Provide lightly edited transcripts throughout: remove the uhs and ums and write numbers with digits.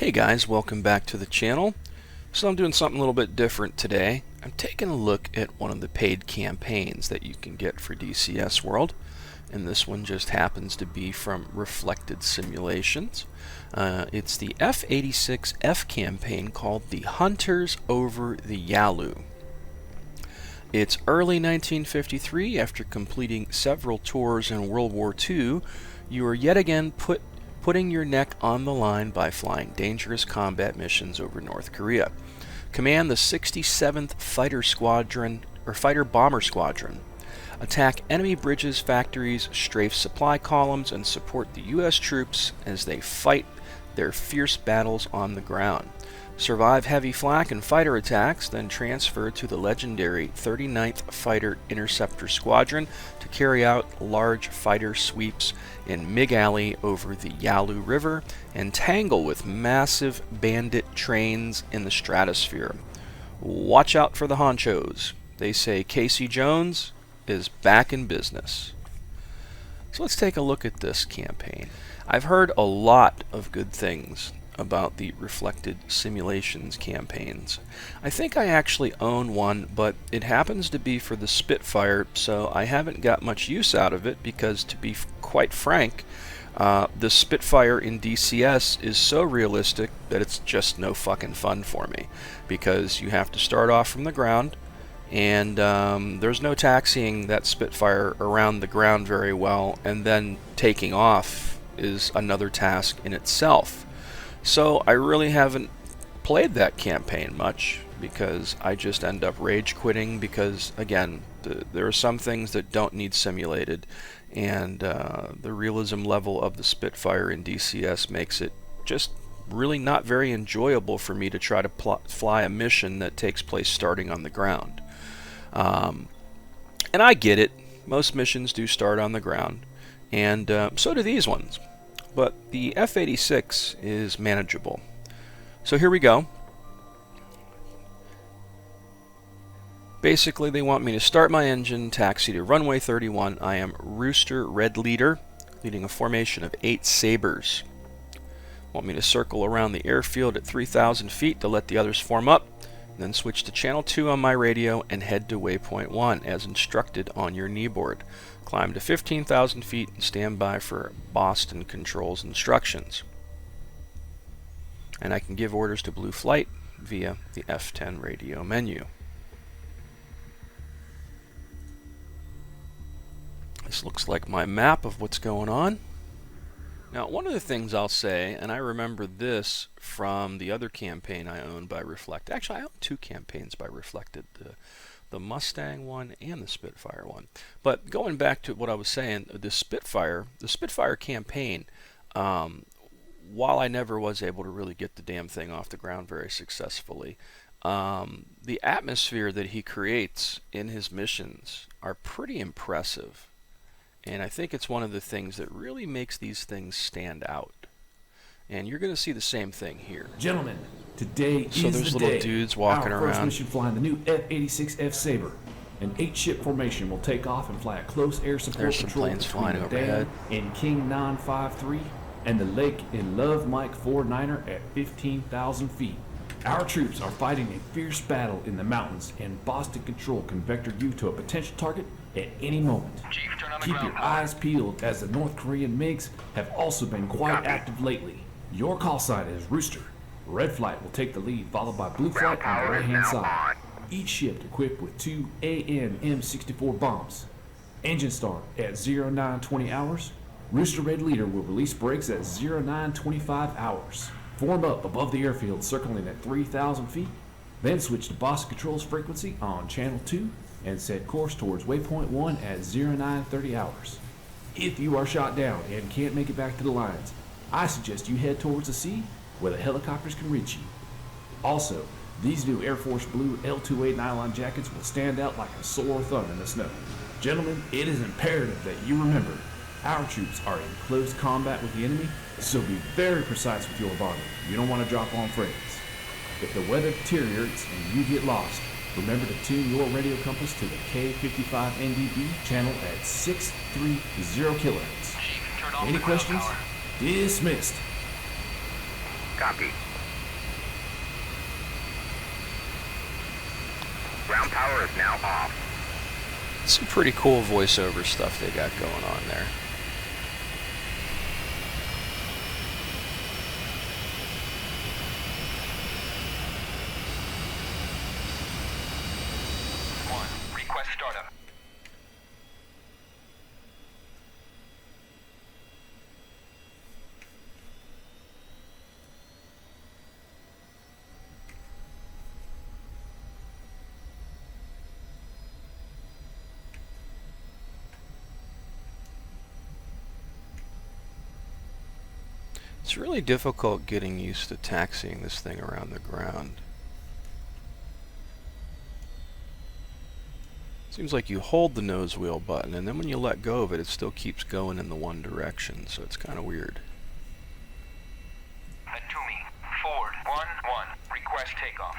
Hey guys, welcome back to the channel. So I'm doing something a little bit different today. I'm taking a look at one of the paid campaigns that you can get for DCS World, and this one just happens to be from Reflected Simulations. It's the F-86F campaign called the Hunters Over the Yalu. It's early 1953. After completing several tours in World War II, you are yet again putting your neck on the line by flying dangerous combat missions over North Korea. Command the 67th Fighter Bomber Squadron. Attack enemy bridges, factories, strafe supply columns, and support the U.S. troops as they fight their fierce battles on the ground. Survive heavy flak and fighter attacks, then transfer to the legendary 39th Fighter Interceptor Squadron to carry out large fighter sweeps in Mig Alley over the Yalu River and tangle with massive bandit trains in the stratosphere. Watch out for the honchos. They say Casey Jones is back in business. So let's take a look at this campaign. I've heard a lot of good things about the Reflected Simulations campaigns. I think I actually own one, but it happens to be for the Spitfire, so I haven't got much use out of it because, to be quite frank, the Spitfire in DCS is so realistic that it's just no fucking fun for me, because you have to start off from the ground, and there's no taxiing that Spitfire around the ground very well, and then taking off is another task in itself. So I really haven't played that campaign much because I just end up rage quitting because, again, there are some things that don't need simulated, and the realism level of the Spitfire in DCS makes it just really not very enjoyable for me to try to fly a mission that takes place starting on the ground. And I get it. Most missions do start on the ground, and so do these ones. But the F-86 is manageable. So here we go. Basically, they want me to start my engine, taxi to runway 31. I am Rooster Red Leader, leading a formation of 8 Sabres. Want me to circle around the airfield at 3,000 feet to let the others form up, then switch to channel 2 on my radio and head to waypoint 1 as instructed on your kneeboard. Climb to 15,000 feet and stand by for Boston Control's instructions. And I can give orders to Blue Flight via the F10 radio menu. This looks like my map of what's going on. Now, one of the things I'll say, and I remember this from the other campaign I own by Reflect. Actually, I own 2 campaigns by Reflected, the Mustang one and the Spitfire one. But going back to what I was saying, the Spitfire campaign, while I never was able to really get the damn thing off the ground very successfully, the atmosphere that he creates in his missions are pretty impressive. And I think it's one of the things that really makes these things stand out. And you're going to see the same thing here. Gentlemen, today so is there's the little day. dudes walking Our first around. mission flying the new F-86F Sabre. An 8-ship formation will take off and fly a close air support There's some patrol planes between flying the overhead. Dam in King 953 and the Lake in Love Mike 49er at 15,000 feet. Our troops are fighting a fierce battle in the mountains, and Boston Control can vector you to a potential target at any moment. Keep your eyes peeled, as the North Korean MiGs have also been quite active lately. Your call sign is Rooster. Red Flight will take the lead, followed by Blue Flight on the right-hand side. Each ship equipped with 2 AN-M64 bombs. Engine start at 0920 hours. Rooster Red Leader will release brakes at 0925 hours. Form up above the airfield, circling at 3,000 feet. Then switch to Boston Control's frequency on channel 2 and set course towards waypoint 1 at 0930 hours. If you are shot down and can't make it back to the lines, I suggest you head towards the sea where the helicopters can reach you. Also, these new Air Force Blue L2A nylon jackets will stand out like a sore thumb in the snow. Gentlemen, it is imperative that you remember our troops are in close combat with the enemy, so be very precise with your bonding. You don't want to drop on frames. If the weather deteriorates and you get lost, remember to tune your radio compass to the K55 NDB channel at 630 kHz. Any questions? Dismissed. Copy. Ground power is now off. Some pretty cool voiceover stuff they got going on there. Request startup. It's really difficult getting used to taxiing this thing around the ground. Seems like you hold the nose wheel button, and then when you let go of it, it still keeps going in the one direction, so it's kind of weird. Atumi, Ford 1-1, request takeoff.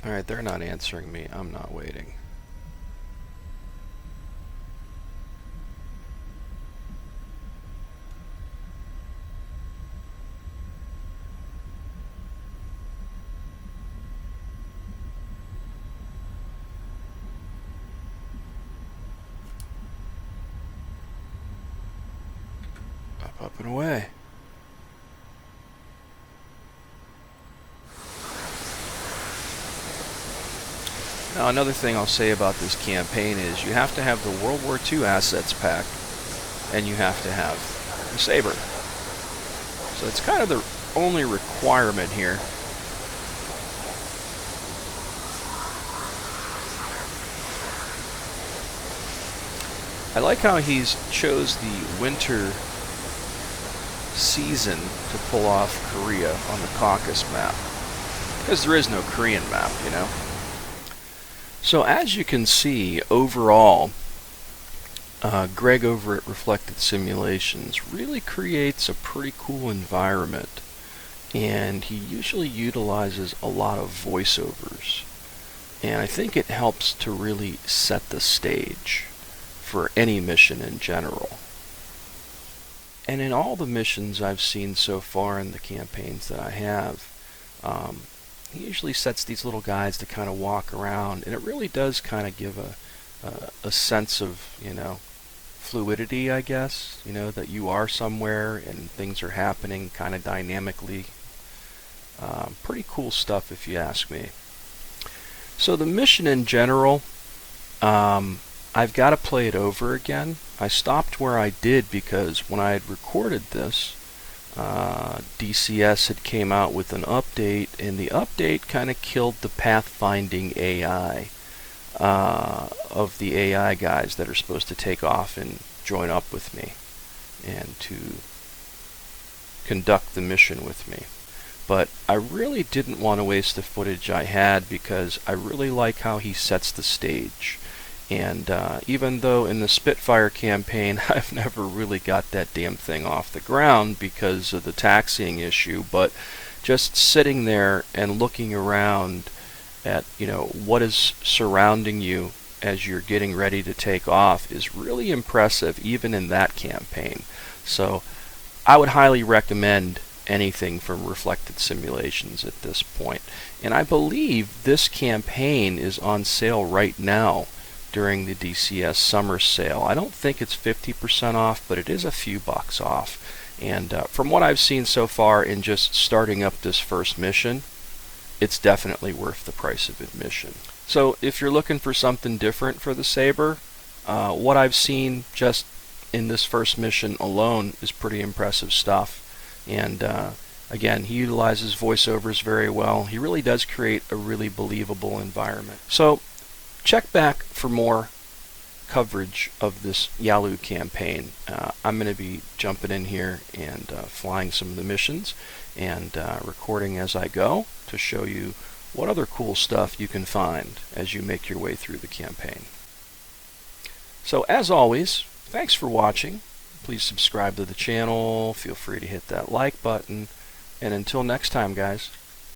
Alright, they're not answering me. I'm not waiting. Up and away. Now, another thing I'll say about this campaign is you have to have the World War II assets pack, and you have to have the Saber. So it's kind of the only requirement here. I like how he's chose the winter season to pull off Korea on the Caucasus map, because there is no Korean map, you know. So as you can see, overall, Greg over at Reflected Simulations really creates a pretty cool environment, and he usually utilizes a lot of voiceovers, and I think it helps to really set the stage for any mission in general. And in all the missions I've seen so far in the campaigns that I have, he usually sets these little guys to kind of walk around, and it really does kind of give a sense of, you know, fluidity, I guess, you know, that you are somewhere and things are happening kind of dynamically. Pretty cool stuff if you ask me. So the mission in general, I've got to play it over again. I stopped where I did because when I had recorded this, DCS had came out with an update, and the update kind of killed the pathfinding AI of the AI guys that are supposed to take off and join up with me and to conduct the mission with me. But I really didn't want to waste the footage I had because I really like how he sets the stage. And even though in the Spitfire campaign I've never really got that damn thing off the ground because of the taxiing issue, but just sitting there and looking around at, you know, what is surrounding you as you're getting ready to take off is really impressive even in that campaign. So I would highly recommend anything from Reflected Simulations at this point. And I believe this campaign is on sale right now during the DCS summer sale. I don't think it's 50% off, but it is a few bucks off. And from what I've seen so far in just starting up this first mission, it's definitely worth the price of admission. So if you're looking for something different for the Saber, what I've seen just in this first mission alone is pretty impressive stuff. And Again, he utilizes voiceovers very well. He really does create a really believable environment. So check back for more coverage of this Yalu campaign. I'm going to be jumping in here and flying some of the missions and recording as I go to show you what other cool stuff you can find as you make your way through the campaign. So as always, thanks for watching. Please subscribe to the channel. Feel free to hit that like button. And until next time, guys,